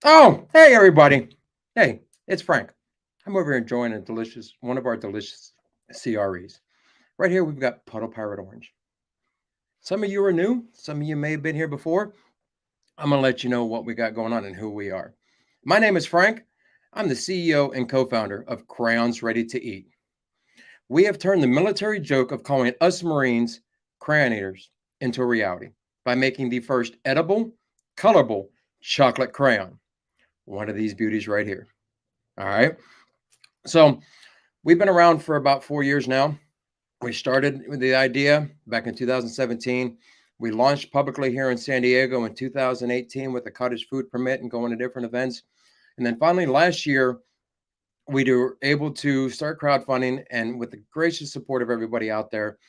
Oh, hey everybody. Hey, it's Frank. I'm over here enjoying one of our delicious CREs. Right here we've got Puddle Pirate Orange. Some of you are new, some of you may have been here before. I'm going to let you know what we got going on and who we are. My name is Frank. I'm the CEO and co-founder of Crayons Ready to Eat. We have turned the military joke of calling us Marines crayon eaters into a reality by making the first edible, colorable chocolate crayon. One of these beauties right here. All right. So we've been around for about 4 years now. We started with the idea back in 2017. We launched publicly here in San Diego in 2018 with a cottage food permit and going to different events. And then finally last year, we were able to start crowdfunding, and with the gracious support of everybody out there,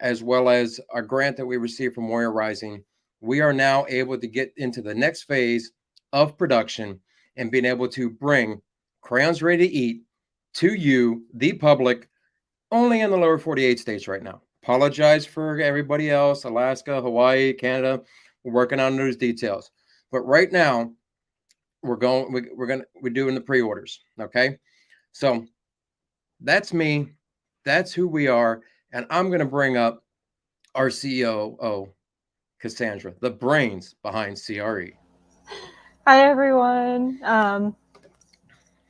as well as a grant that we received from Warrior Rising, we are now able to get into the next phase of production and being able to bring Crayons Ready to Eat to you, the public, only in the lower 48 states right now. Apologize for everybody else, Alaska, Hawaii, Canada. We're working on those details. But right now, we're doing the pre-orders. Okay. So that's me. That's who we are. And I'm going to bring up our COO, Cassandra, the brains behind CRE. Hi, everyone.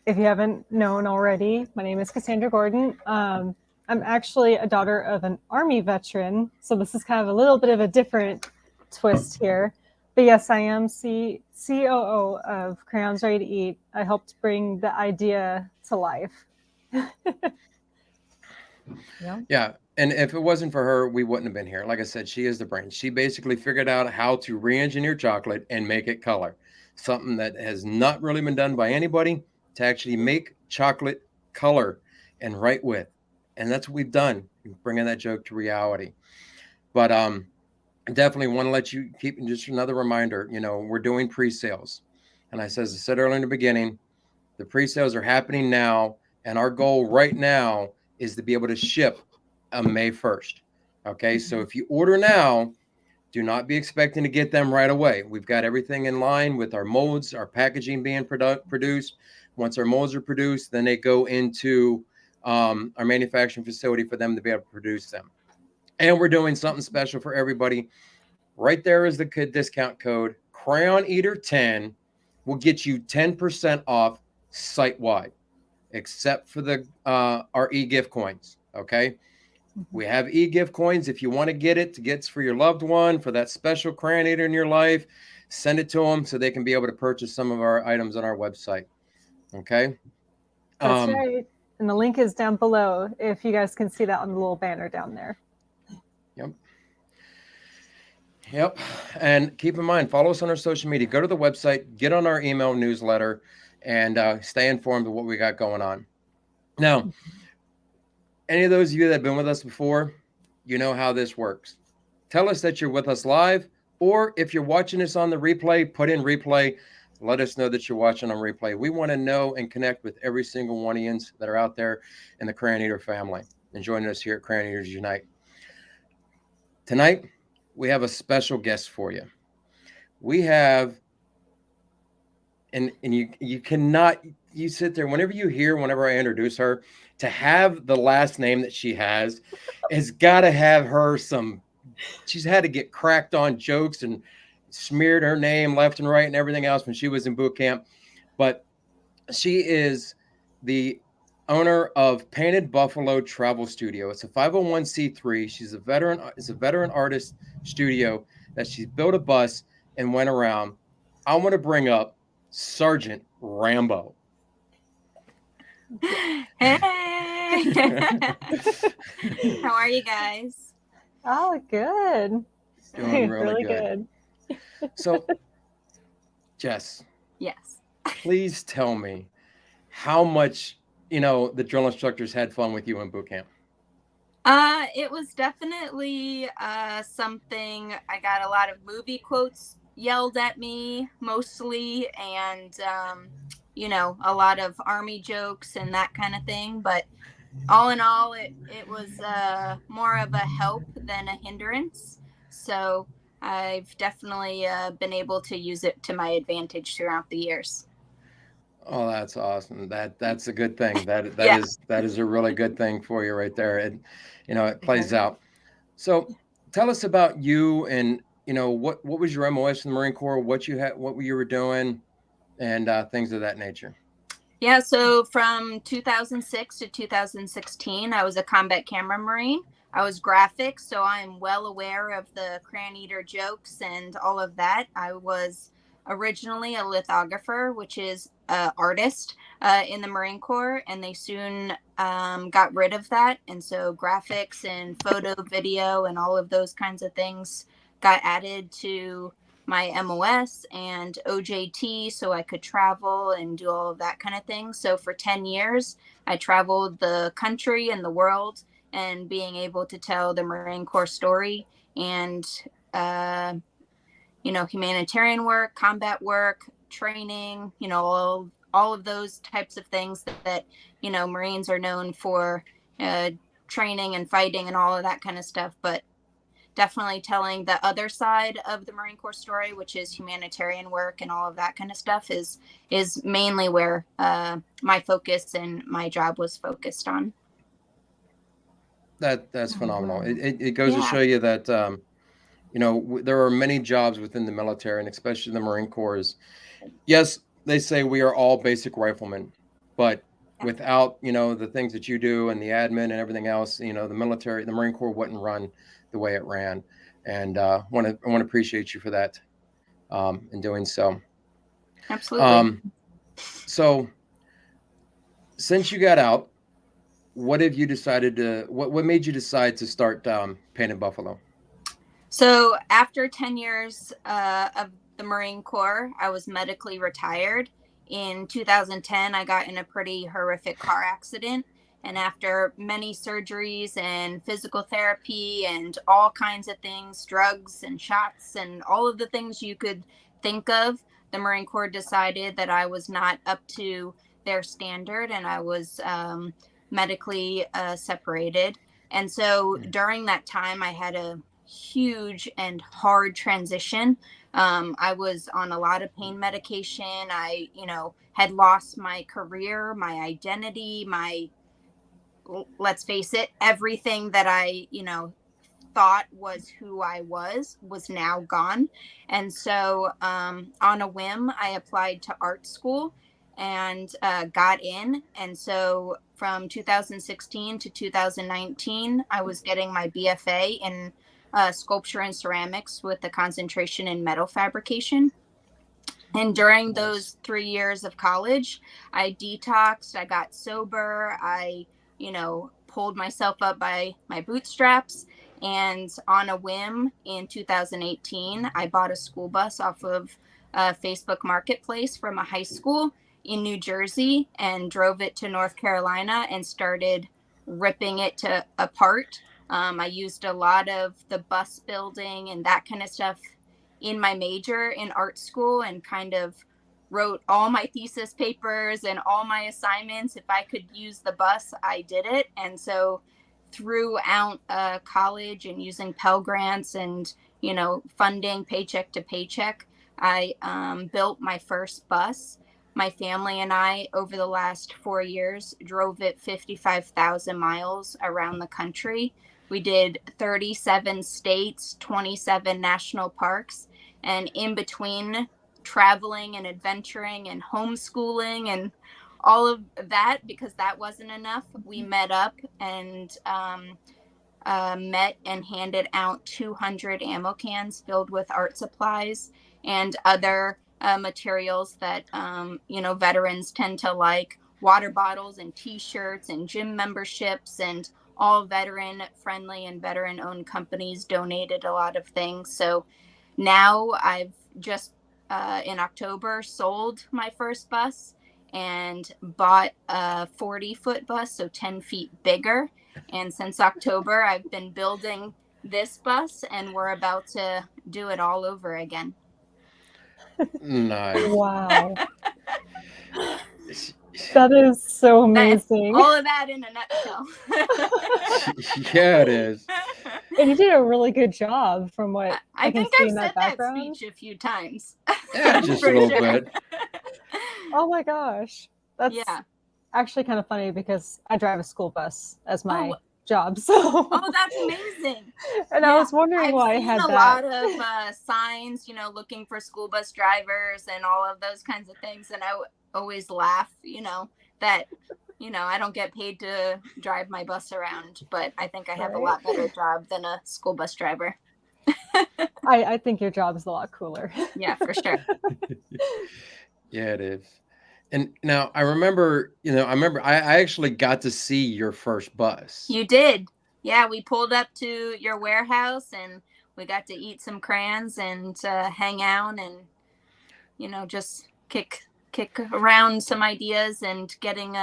If you haven't known already, my name is Cassandra Gordon. I'm actually a daughter of an Army veteran, so this is kind of a little bit of a different twist here. But yes, I am COO of Crayons Ready to Eat. I helped bring the idea to life. Yeah. And if it wasn't for her, we wouldn't have been here. Like I said, she is the brain. She basically figured out how to re-engineer chocolate and make it color. Something that has not really been done by anybody, to actually make chocolate color and write with. And that's what we've done, bringing that joke to reality. But definitely want to let you keep just another reminder, we're doing pre-sales. And as I said earlier in the beginning, the pre-sales are happening now. And our goal right now is to be able to ship on May 1st. Okay, so if you order now, do not be expecting to get them right away. We've got everything in line with our molds, our packaging being produced. Once our molds are produced, then they go into our manufacturing facility for them to be able to produce them. And we're doing something special for everybody. Right there is the discount code. Crayon Eater 10 will get you 10% off site-wide, except for the our e-gift coins. Okay. We have e-gift coins. If you want to get it for your loved one, for that special crayon eater in your life, send it to them so they can be able to purchase some of our items on our website. Okay. That's right. And the link is down below if you guys can see that on the little banner down there. Yep. And keep in mind, follow us on our social media. Go to the website, get on our email newsletter, and stay informed of what we got going on. Now, any of those of you that have been with us before, you know how this works. Tell us that you're with us live, or if you're watching us on the replay, put in replay. Let us know that you're watching on replay. We want to know and connect with every single one of you that are out there in the Crayon Eater family and joining us here at Crayon Eaters Unite. Tonight, we have a special guest for you. We have, and you cannot, you sit there, whenever I introduce her, to have the last name that she has got to have her she's had to get cracked on jokes and smeared her name left and right and everything else when she was in boot camp. But she is the owner of Painted Buffalo Travel Studio. It's a 501c3. She's a veteran artist studio that she's built a bus and went around. I want to bring up Sergeant Rambo. Hey. How are you guys? Oh, good. Doing really good. So, Jess. Yes. Please tell me how much, the drill instructors had fun with you in boot camp. It was definitely something. I got a lot of movie quotes yelled at me mostly, and a lot of Army jokes and that kind of thing. But all in all, it was more of a help than a hindrance. So I've definitely been able to use it to my advantage throughout the years. Oh, that's awesome. That's a good thing. Yeah. That is a really good thing for you right there. And it plays Right. out. So tell us about you and what was your MOS in the Marine Corps, what you had, what you were doing, and things of that nature. Yeah, so from 2006 to 2016, I was a combat camera Marine. I was graphics, so I'm well aware of the crayon eater jokes and all of that. I was originally a lithographer, which is an artist in the Marine Corps, and they soon got rid of that. And so graphics and photo, video, and all of those kinds of things got added to my MOS and OJT so I could travel and do all of that kind of thing. So for 10 years, I traveled the country and the world and being able to tell the Marine Corps story and, humanitarian work, combat work, training, all of those types of things that Marines are known for, training and fighting and all of that kind of stuff. But definitely telling the other side of the Marine Corps story, which is humanitarian work and all of that kind of stuff, is mainly where my focus and my job was focused on. That's Oh, phenomenal. wow. It goes to Yeah. show you that there are many jobs within the military, and especially the Marine Corps. Yes, they say we are all basic riflemen, but without the things that you do and the admin and everything else, the Marine Corps wouldn't run the way it ran. And I want to appreciate you for that in doing so. Absolutely. Um, so since you got out, what have you decided to? What made you decide to start painting buffalo? So after 10 years of the Marine Corps, I was medically retired. In 2010, I got in a pretty horrific car accident. And after many surgeries and physical therapy and all kinds of things, drugs and shots and all of the things you could think of, the Marine Corps decided that I was not up to their standard and I was medically separated. And so during that time, I had a huge and hard transition. I was on a lot of pain medication. I, had lost my career, my identity, let's face it, everything that I, thought was who I was now gone. And so on a whim, I applied to art school and got in. And so from 2016 to 2019, I was getting my BFA in sculpture and ceramics with a concentration in metal fabrication. And during Nice. those 3 years of college, I detoxed, I got sober, I, pulled myself up by my bootstraps. And on a whim in 2018, I bought a school bus off of Facebook Marketplace from a high school in New Jersey and drove it to North Carolina and started ripping it apart. I used a lot of the bus building and that kind of stuff in my major in art school and kind of wrote all my thesis papers and all my assignments. If I could use the bus, I did it. And so throughout college and using Pell Grants and, funding paycheck to paycheck, I built my first bus. My family and I, over the last 4 years, drove it 55,000 miles around the country. We did 37 states, 27 national parks, and in between traveling and adventuring and homeschooling and all of that, because that wasn't enough, we met up and met and handed out 200 ammo cans filled with art supplies and other materials that veterans tend to like, water bottles and t-shirts and gym memberships, and all veteran friendly and veteran owned companies donated a lot of things. So now I've just in October sold my first bus and bought a 40-foot bus, so 10 feet bigger. And since October, I've been building this bus and we're about to do it all over again. Nice. Wow. That is so That's amazing. all of that in a nutshell. Yeah, it is. And you did a really good job from what I I can think see I've in said that that background. speech a few times. Yeah, just a For little sure. bit. Oh my gosh. That's Yeah. actually kind of funny because I drive a school bus as my Oh, job. So, oh, that's amazing. and I Yeah, was wondering I've why I seen had a that. lot of signs, looking for school bus drivers and all of those kinds of things. And always laugh, that, I don't get paid to drive my bus around, but I think I have a Right? lot better job than a school bus driver. I think your job is a lot cooler. Yeah, for sure. Yeah, it is. And now I actually got to see your first bus. You did. Yeah, we pulled up to your warehouse and we got to eat some crayons and hang out and just kick around some ideas and getting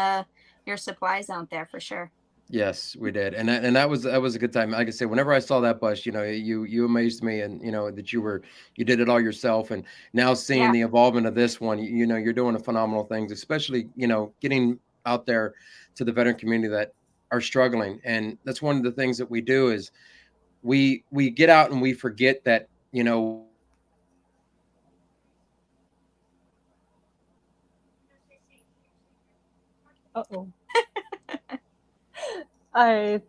your supplies out there for sure. Yes, we did. And that was a good time. Like I said, whenever I saw that bus, you amazed me, and that you did it all yourself. And now seeing Yeah. the involvement of this one, you're doing a phenomenal things, especially, getting out there to the veteran community that are struggling. And that's one of the things that we do is we get out and we forget that, Uh-oh. I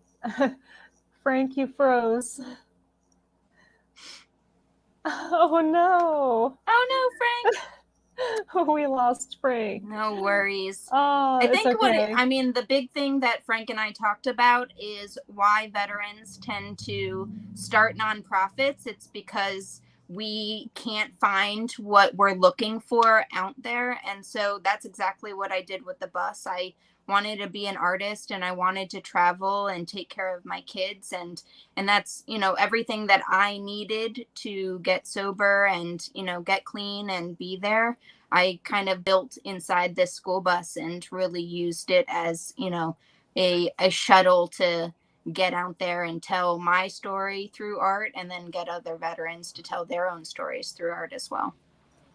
Frank, you froze. Oh no. Oh no, Frank. We lost Frank. No worries. Oh, I it's think okay. the big thing that Frank and I talked about is why veterans tend to start nonprofits. It's because we can't find what we're looking for out there. And so that's exactly what I did with the bus. I wanted to be an artist and I wanted to travel and take care of my kids and that's, everything that I needed to get sober and, get clean and be there. I kind of built inside this school bus and really used it as, a shuttle to get out there and tell my story through art and then get other veterans to tell their own stories through art as well.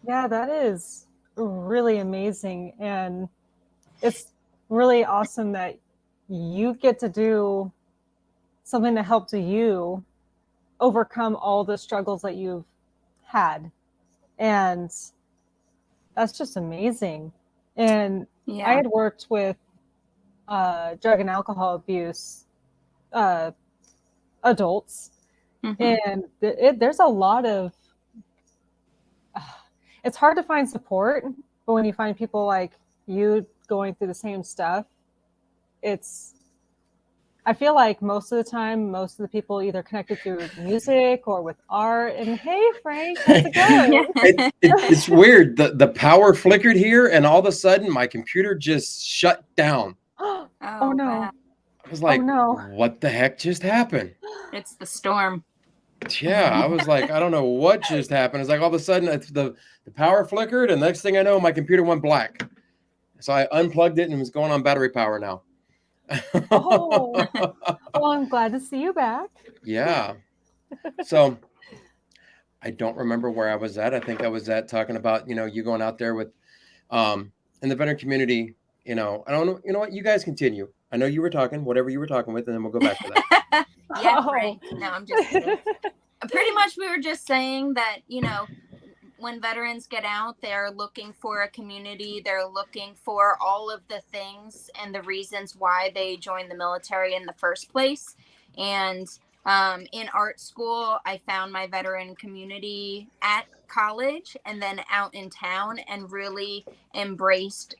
Yeah, that is really amazing. And it's really awesome that you get to do something that helped you overcome all the struggles that you've had. And that's just amazing. And Yeah. I had worked with drug and alcohol abuse adults, and there's a lot of it's hard to find support, but when you find people like you going through the same stuff, I feel like most of the time, most of the people either connected through music or with art. And hey, Frank, how's it going? It's weird. The power flickered here, and all of a sudden, my computer just shut down. Oh no! Wow. I was like, no! What the heck just happened? It's the storm. Yeah, I was like, I don't know what just happened. It's like all of a sudden, the power flickered, and next thing I know, my computer went black. So I unplugged it and it was going on battery power now. Oh, well, I'm glad to see you back. Yeah. So I don't remember where I was at. I think I was at talking about, you going out there with in the veteran community, I don't know, what, you guys continue. I know you were talking, whatever you were talking with, and then we'll go back to that. Yeah, Frank. No, I'm just kidding. Pretty much we were just saying that, when veterans get out, they're looking for a community. They're looking for all of the things and the reasons why they joined the military in the first place. And in art school, I found my veteran community at college and then out in town and really embraced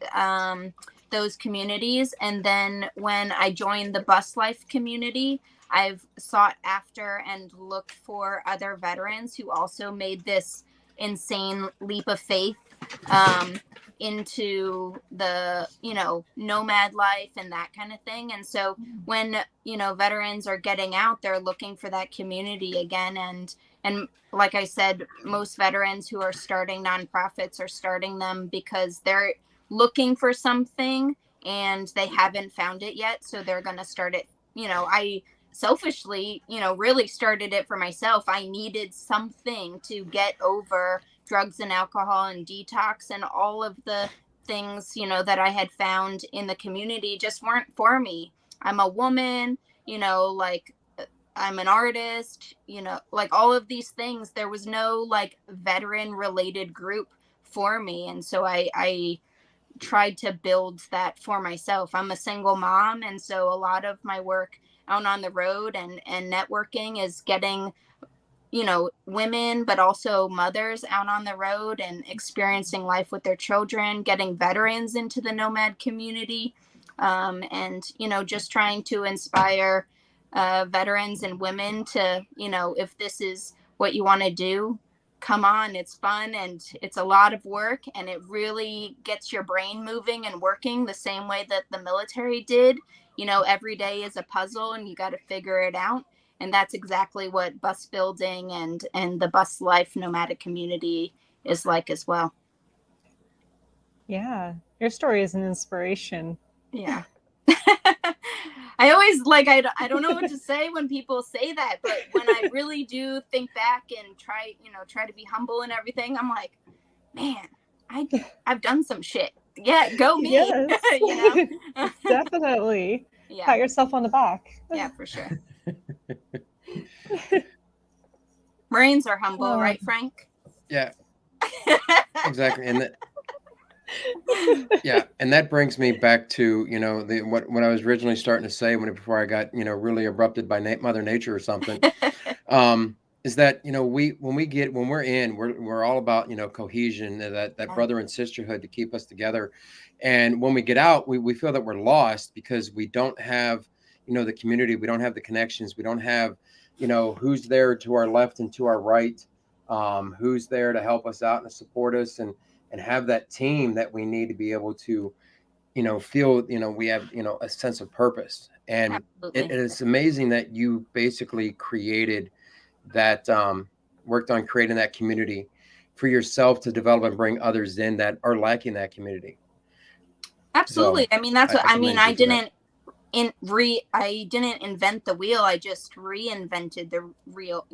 those communities. And then when I joined the bus life community, I've sought after and looked for other veterans who also made this insane leap of faith into the nomad life and that kind of thing. And so when veterans are getting out, they're looking for that community again. And like I said, most veterans who are starting nonprofits are starting them because they're looking for something and they haven't found it yet, so they're going to start it. I selfishly, really started it for myself. I needed something to get over drugs and alcohol and detox and all of the things, that I had found in the community just weren't for me. I'm a woman, like I'm an artist, like all of these things. There was no like veteran related group for me. And so I tried to build that for myself. I'm a single mom. And so a lot of my work out on the road and networking is getting women, but also mothers out on the road and experiencing life with their children, getting veterans into the nomad community, and, just trying to inspire veterans and women to, if this is what you want to do, come on, it's fun and it's a lot of work and it really gets your brain moving and working the same way that the military did. Every day is a puzzle and you got to figure it out. And that's exactly what bus building and the bus life nomadic community is like as well. Yeah, your story is an inspiration. Yeah. I always I don't know what to say when people say that, but when I really do think back and try to be humble and everything, I'm like, man, I've done some shit. Yeah, go me. Yes. Definitely. Yeah. Pat yourself on the back. Yeah, for sure. Marines are humble, right, Frank? Yeah, exactly. And and that brings me back to what I was originally starting to say before I got really erupted by Mother Nature or something. Is that when we're all about cohesion, that brother and sisterhood to keep us together, and when we get out, we feel that we're lost because we don't have the community, we don't have the connections, we don't have who's there to our left and to our right, who's there to help us out and to support us and have that team that we need to be able to feel we have a sense of purpose. And it's amazing that you basically created that, worked on creating that community for yourself to develop and bring others in that are lacking that community. Absolutely. So, I mean, that's what I mean. I didn't I didn't invent the wheel. I just reinvented the wheel.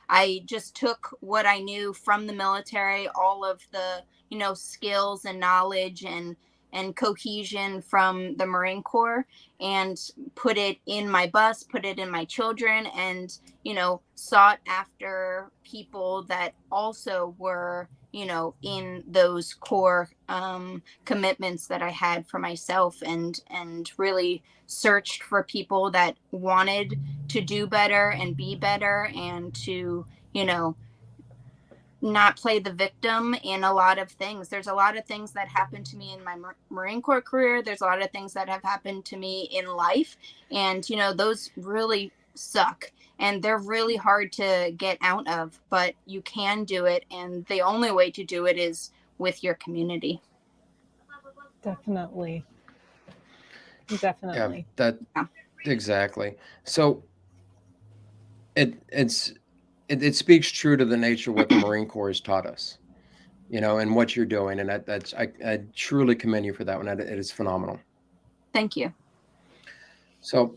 I just took what I knew from the military, all of the, skills and knowledge and cohesion from the Marine Corps, and put it in my bus, put it in my children, and, sought after people that also were, in those core commitments that I had for myself, and really searched for people that wanted to do better and be better and to, not play the victim in a lot of things. There's a lot of things that happened to me in my Marine Corps career. There's a lot of things that have happened to me in life. And, those really suck. And they're really hard to get out of, but you can do it. And the only way to do it is with your community. Definitely. Yeah, exactly. So it speaks true to the nature of what the Marine Corps has taught us, and what you're doing. And I truly commend you for that one. It is phenomenal. Thank you. So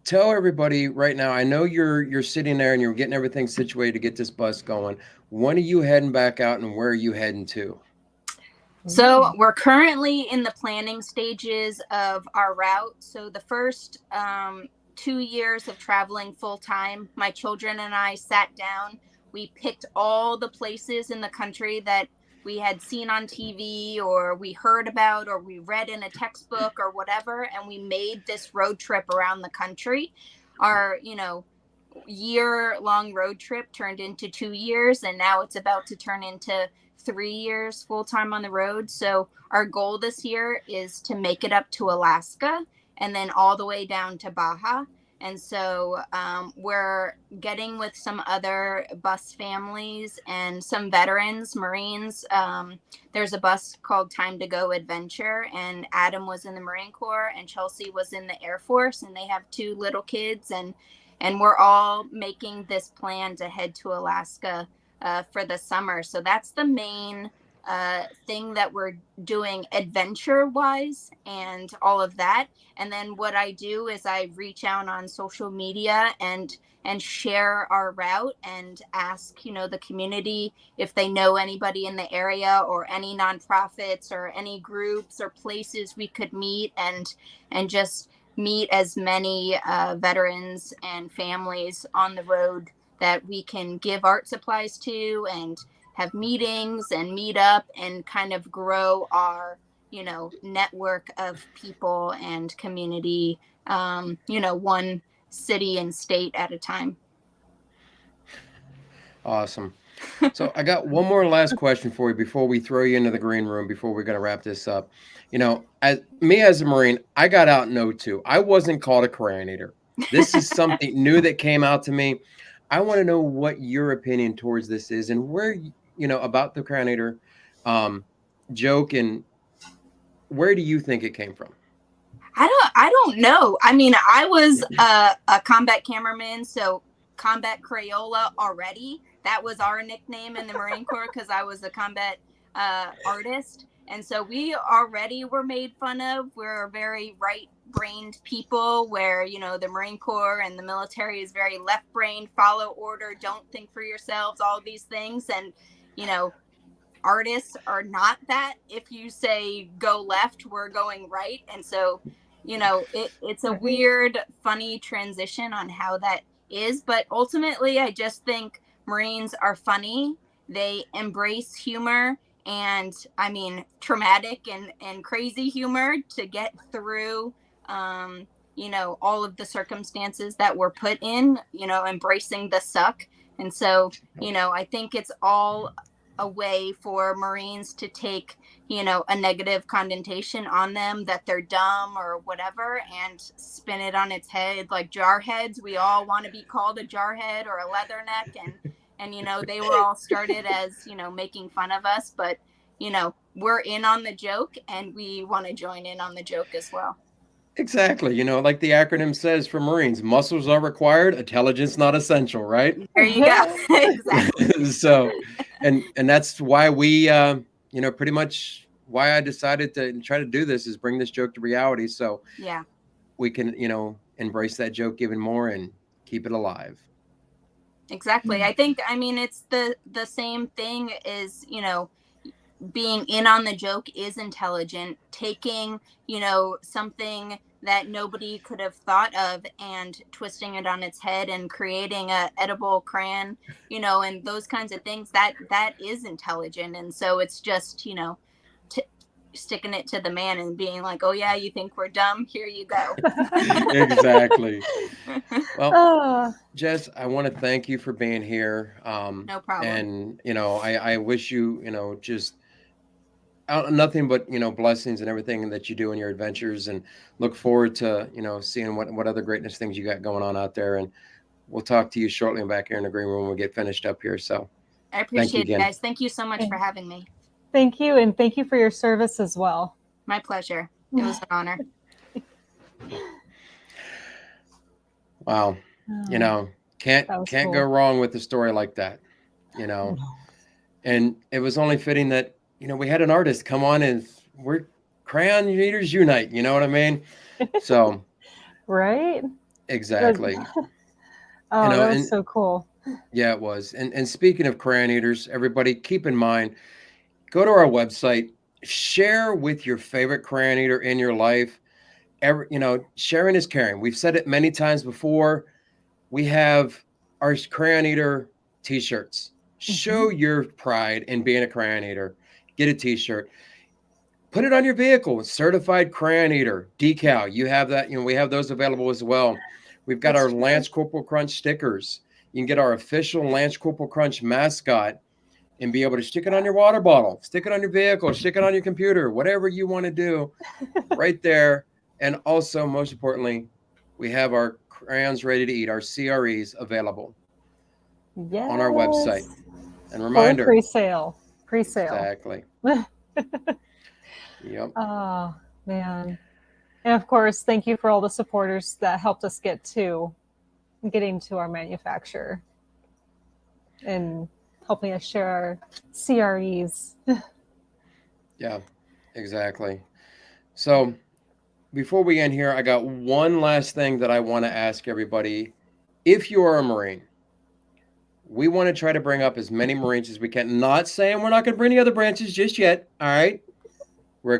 tell everybody right now, I know you're sitting there and you're getting everything situated to get this bus going. When are you heading back out and where are you heading to? So we're currently in the planning stages of our route. So the first 2 years of traveling full time, my children and I sat down. We picked all the places in the country that we had seen on TV or we heard about or we read in a textbook or whatever. And we made this road trip around the country. Our, year-long road trip turned into 2 years, and now it's about to turn into 3 years full time on the road. So our goal this year is to make it up to Alaska and then all the way down to Baja. And so we're getting with some other bus families and some veterans, Marines. There's a bus called Time to Go Adventure, and Adam was in the Marine Corps and Chelsea was in the Air Force, and they have 2 little kids, and we're all making this plan to head to Alaska for the summer. So that's the main thing that we're doing adventure wise and all of that. And then what I do is I reach out on social media and share our route and ask, the community if they know anybody in the area or any nonprofits or any groups or places we could meet and just meet as many veterans and families on the road that we can give art supplies to and have meetings and meet up and kind of grow our, network of people and community, one city and state at a time. Awesome. So I got one more last question for you before we throw you into the green room, before we're going to wrap this up. As a Marine, I got out in '02. I wasn't called a Coronator. This is something new that came out to me. I want to know what your opinion towards this is and where, about the Coronator joke, and where do you think it came from? I don't know. I mean, I was a combat cameraman, so Combat Crayola already. That was our nickname in the Marine Corps because I was a combat artist. And so we already were made fun of. We're very right-brained people where, the Marine Corps and the military is very left-brained, follow order, don't think for yourselves, all these things. And, artists are not that. If you say go left, we're going right. And so, it's a weird, funny transition on how that is. But ultimately, I just think Marines are funny. They embrace humor and, traumatic and crazy humor to get through, all of the circumstances that we're put in, embracing the suck. And so, I think it's all a way for Marines to take, a negative connotation on them that they're dumb or whatever and spin it on its head. Like jarheads, we all want to be called a jarhead or a leatherneck, and they were all started as, making fun of us, but we're in on the joke and we want to join in on the joke as well. Exactly. Like the acronym says for Marines, muscles are required, intelligence not essential, right? There you go. Exactly. So, and that's why we, pretty much why I decided to try to do this is bring this joke to reality. So yeah, we can, embrace that joke even more and keep it alive. Exactly. I think, it's the same thing as, being in on the joke is intelligent. Taking, something that nobody could have thought of and twisting it on its head and creating a edible crayon, and those kinds of things, that is intelligent. And so it's just, sticking it to the man and being like, oh yeah, you think we're dumb? Here you go. Exactly. Well, Jess, I want to thank you for being here. No problem. And, I wish you, just nothing but, blessings and everything that you do in your adventures, and look forward to, seeing what other greatness things you got going on out there. And we'll talk to you shortly back here in the green room when we get finished up here. So I appreciate it, guys. Thank you so much for having me. Thank you. And thank you for your service as well. My pleasure. It was an honor. Wow. Can't cool. go wrong with a story like that, and it was only fitting that, we had an artist come on and we're Crayon Readers Unite. You know what I mean? So, right. Exactly. That was so cool. Yeah, it was. And speaking of Crayon Eaters, everybody keep in mind, go to our website, share with your favorite Crayon Eater in your life. Sharing is caring. We've said it many times before. We have our Crayon Eater t-shirts. Show your pride in being a Crayon Eater. Get a t-shirt. Put it on your vehicle. Certified Crayon Eater decal. You have that. We have those available as well. We've got our Lance Corporal Crunch stickers. You can get our official Lance Corporal Crunch mascot and be able to stick it on your water bottle, stick it on your vehicle, stick it on your computer, whatever you want to do right there. And also, most importantly, we have our crayons ready to eat, our CREs available on our website. And reminder, pre-sale. Exactly. Yep. Oh, man. And of course, thank you for all the supporters that helped us getting to our manufacturer and helping us share our CREs. Yeah, exactly. So before we end here, I got one last thing that I want to ask everybody. If you are a Marine, we want to try to bring up as many Marines as we can. Not saying we're not going to bring the other branches just yet. All right. We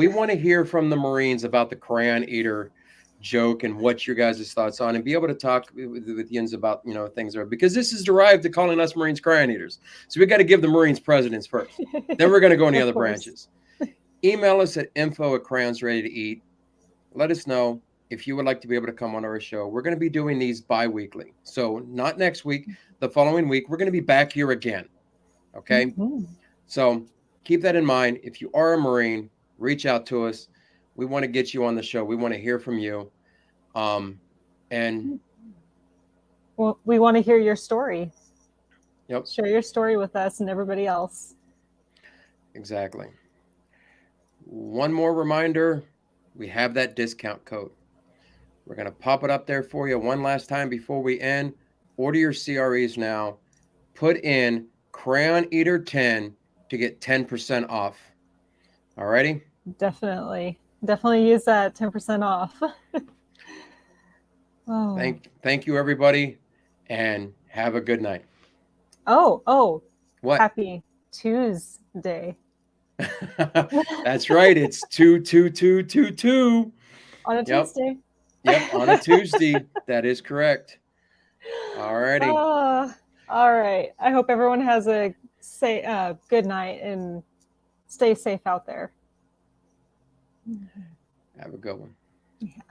want to hear from the Marines about the crayon eater joke and what your guys' thoughts on, and be able to talk with Yins about, things are, because this is derived to calling us Marines crayon eaters. So we got to give the Marines presidents first. Then we're going to go in the Of other course. branches. Email us at info@crayonsreadytoeat. Let us know if you would like to be able to come on our show. We're going to be doing these bi-weekly. So not next week, the following week, we're going to be back here again. Okay. Mhm. So keep that in mind. If you are a Marine, reach out to us. We want to get you on the show. We want to hear from you. And Well, we want to hear your story. yep, Share your story with us and everybody else. exactly. One more reminder, we have that discount code. We're going to pop it up there for you one last time before we end. Order your CREs now. Put in Crayon Eater 10 to get 10% off. All righty? Definitely use that 10% off. Oh. Thank you, everybody, and have a good night. Oh, What? happy Tuesday. That's right. It's 22222. On a Yep. Tuesday. Yep. On a Tuesday. That is correct. All righty. All right. I hope everyone has a good night and stay safe out there. Have a good one. Yeah.